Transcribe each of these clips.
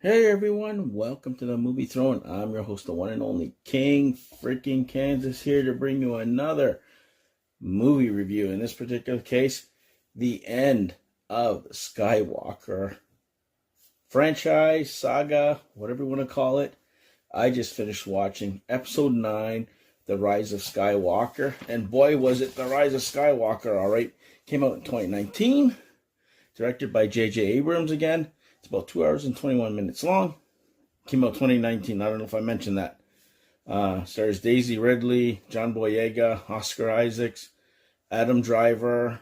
Hey everyone, welcome to the Movie Throne. I'm your host, the one and only King freaking Kansas, here to bring you another movie review. In this particular case, the end of the Skywalker franchise, saga, whatever you want to call it. I just finished watching episode 9, The Rise of Skywalker. And boy, was it The Rise of Skywalker, alright. Came out in 2019, directed by JJ Abrams again. It's about 2 hours and 21 minutes long. Came out 2019. I don't know if I mentioned that. Stars Daisy Ridley, John Boyega, Oscar Isaacs, Adam Driver,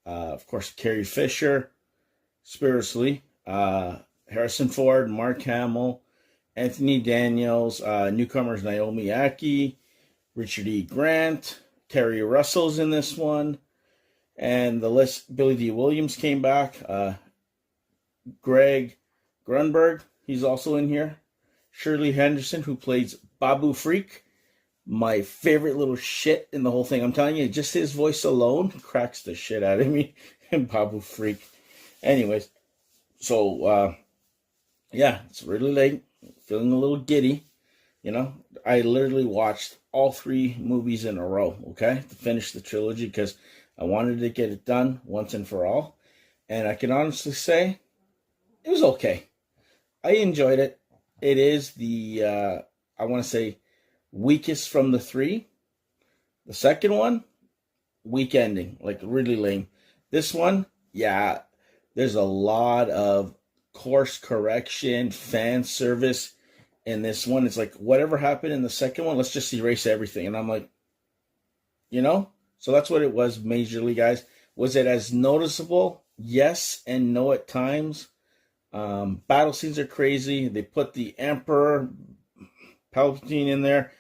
of course, Carrie Fisher, Spiritually, Harrison Ford, Mark Hamill, Anthony Daniels, newcomers Naomi Ackie, Richard E. Grant, Keri Russell's in this one, and the list, Billy D. Williams came back, Greg Grunberg, he's also in here. Shirley Henderson, who plays Babu Freak, my favorite little shit in the whole thing. I'm telling you, just his voice alone cracks the shit out of me. And Babu Freak. Anyways, so, yeah, it's really late. Feeling a little giddy. You know, I literally watched all 3 movies in a row, okay, to finish the trilogy because I wanted to get it done once and for all. And I can honestly say, it was okay. I enjoyed it. It is the, I want to say, weakest from the 3. The second one, weak ending, like really lame. This one, yeah, there's a lot of course correction, fan service in this one. It's like, whatever happened in the second one, let's just erase everything. And I'm like, so that's what it was majorly, guys. Was it as noticeable? Yes and no at times. Battle scenes are crazy. They put the Emperor Palpatine in there.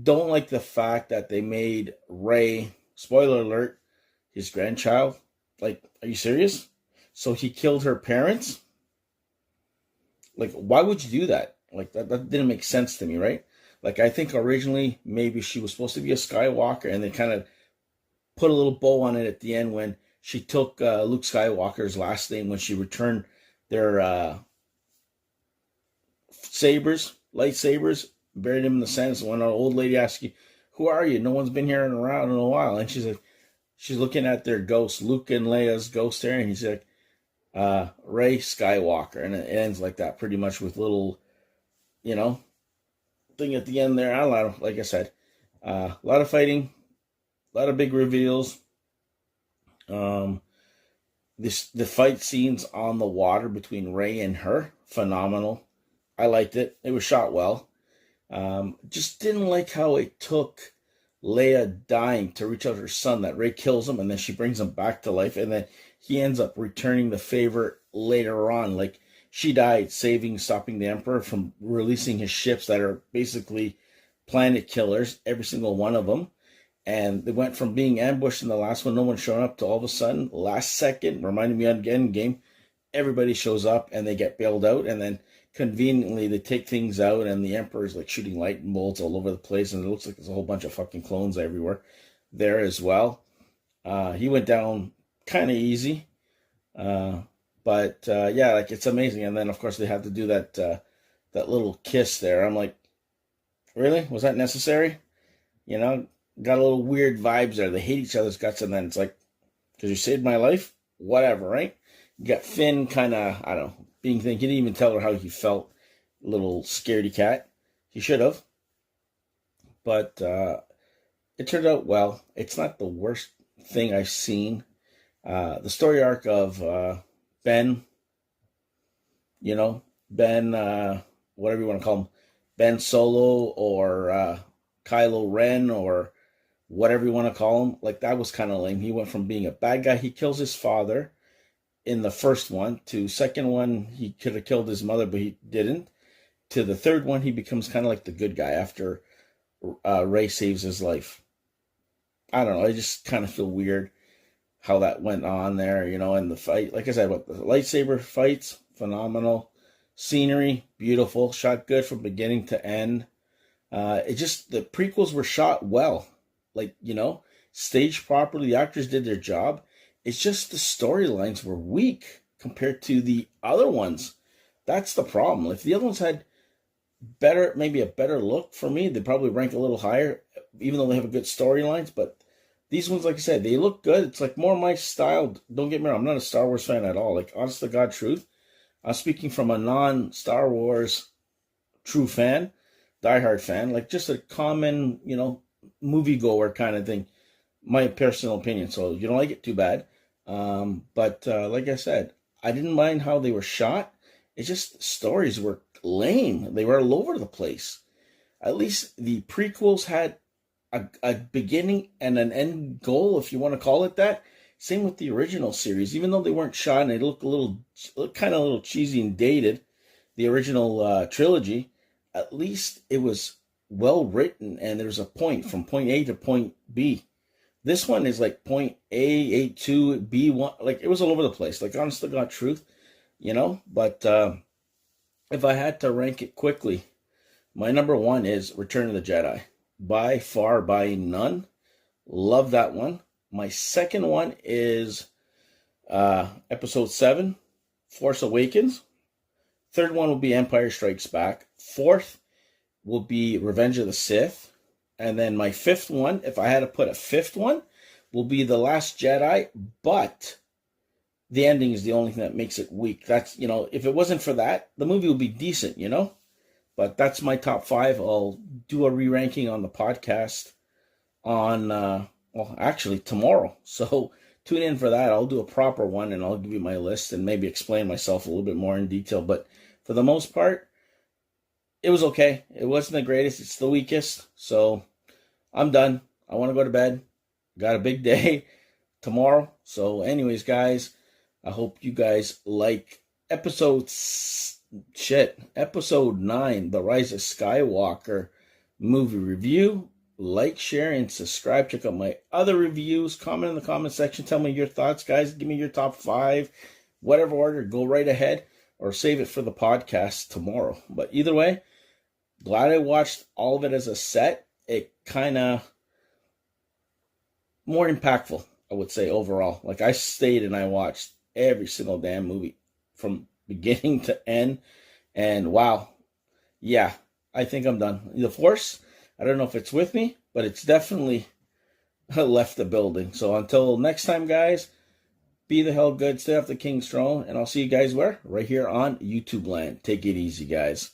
Don't like the fact that they made Rey, spoiler alert, his grandchild. Like, are you serious? So he killed her parents? Like, why would you do that? Like, that didn't make sense to me, right? Like, I think originally maybe she was supposed to be a Skywalker, and they kind of put a little bow on it at the end when she took Luke Skywalker's last name when she returned their lightsabers, buried him in the sand. So when an old lady asks you, "Who are you?" No one's been here around in a while, and she's like, she's looking at their ghosts, Luke and Leia's ghost there, and he's like, Rey Skywalker, and it ends like that, pretty much with little, thing at the end there. I don't know, like I said, a lot of fighting, a lot of big reveals. The fight scenes on the water between Rey and her, phenomenal. I liked it. It was shot well. Just didn't like how it took Leia dying to reach out her son, that Rey kills him and then she brings him back to life, and then he ends up returning the favor later on. Like, she died stopping the Emperor from releasing his ships that are basically planet killers, every single one of them. And they went from being ambushed in the last one, no one showing up, to all of a sudden, last second, reminding me of Endgame, everybody shows up and they get bailed out. And then conveniently they take things out and the Emperor's like shooting lightning bolts all over the place. And it looks like there's a whole bunch of fucking clones everywhere there as well. He went down kind of easy. But yeah, like, it's amazing. And then, of course, they have to do that little kiss there. I'm like, really? Was that necessary? Got a little weird vibes there. They hate each other's guts, and then it's like, because you saved my life? Whatever, right? You got Finn kind of, I don't know, he didn't even tell her how he felt. Little scaredy cat. He should have. But it turned out well. It's not the worst thing I've seen. The story arc of Ben, Ben, whatever you want to call him, Ben Solo or Kylo Ren or whatever you want to call him, like, that was kind of lame. He went from being a bad guy, he kills his father in the first one, to second one, he could have killed his mother, but he didn't, to the third one, he becomes kind of like the good guy after Rey saves his life. I don't know, I just kind of feel weird how that went on there, and the fight, like I said, the lightsaber fights, phenomenal. Scenery, beautiful, shot good from beginning to end. The prequels were shot well. Like, staged properly. The actors did their job. It's just the storylines were weak compared to the other ones. That's the problem. If the other ones had better, maybe a better look for me, they'd probably rank a little higher, even though they have a good storylines. But these ones, like I said, they look good. It's like more my style. Don't get me wrong, I'm not a Star Wars fan at all. Like, honest to God truth, I'm speaking from a non-Star Wars true fan, diehard fan, like just a common, moviegoer kind of thing. My personal opinion. So you don't like it, too bad. But like I said, I didn't mind how they were shot. It's just the stories were lame. They were all over the place. At least the prequels had a beginning and an end goal, if you want to call it that. Same with the original series, even though they weren't shot and they look kind of a little cheesy and dated. The original trilogy, at least it was well written and there's a point from point A to point B. This one is like point A, A2, B1. Like, it was all over the place. Like, honest to God truth, But if I had to rank it quickly, my number one is Return of the Jedi. By far, by none. Love that one. My second one is Episode 7, Force Awakens. Third one will be Empire Strikes Back. Fourth will be Revenge of the Sith. And then my fifth one, if I had to put a fifth one, will be The Last Jedi. But the ending is the only thing that makes it weak. That's, if it wasn't for that, the movie would be decent, But that's my top 5. I'll do a re-ranking on the podcast on, actually tomorrow. So tune in for that. I'll do a proper one and I'll give you my list and maybe explain myself a little bit more in detail. But for the most part, it was okay. It wasn't the greatest. It's the weakest. So I'm done. I want to go to bed. Got a big day tomorrow. So anyways, guys, I hope you guys like episode 9, The Rise of Skywalker movie review. Like, share, and subscribe. Check out my other reviews. Comment in the comment section. Tell me your thoughts, guys. Give me your top 5. Whatever order, go right ahead. Or save it for the podcast tomorrow. But either way, glad I watched all of it as a set. It kind of more impactful, I would say, overall. Like, I stayed and I watched every single damn movie from beginning to end. And wow. Yeah, I think I'm done. The Force, I don't know if it's with me, but it's definitely left the building. So until next time, guys, be the hell good, stay off the king's throne, and I'll see you guys where? Right here on YouTube land. Take it easy, guys.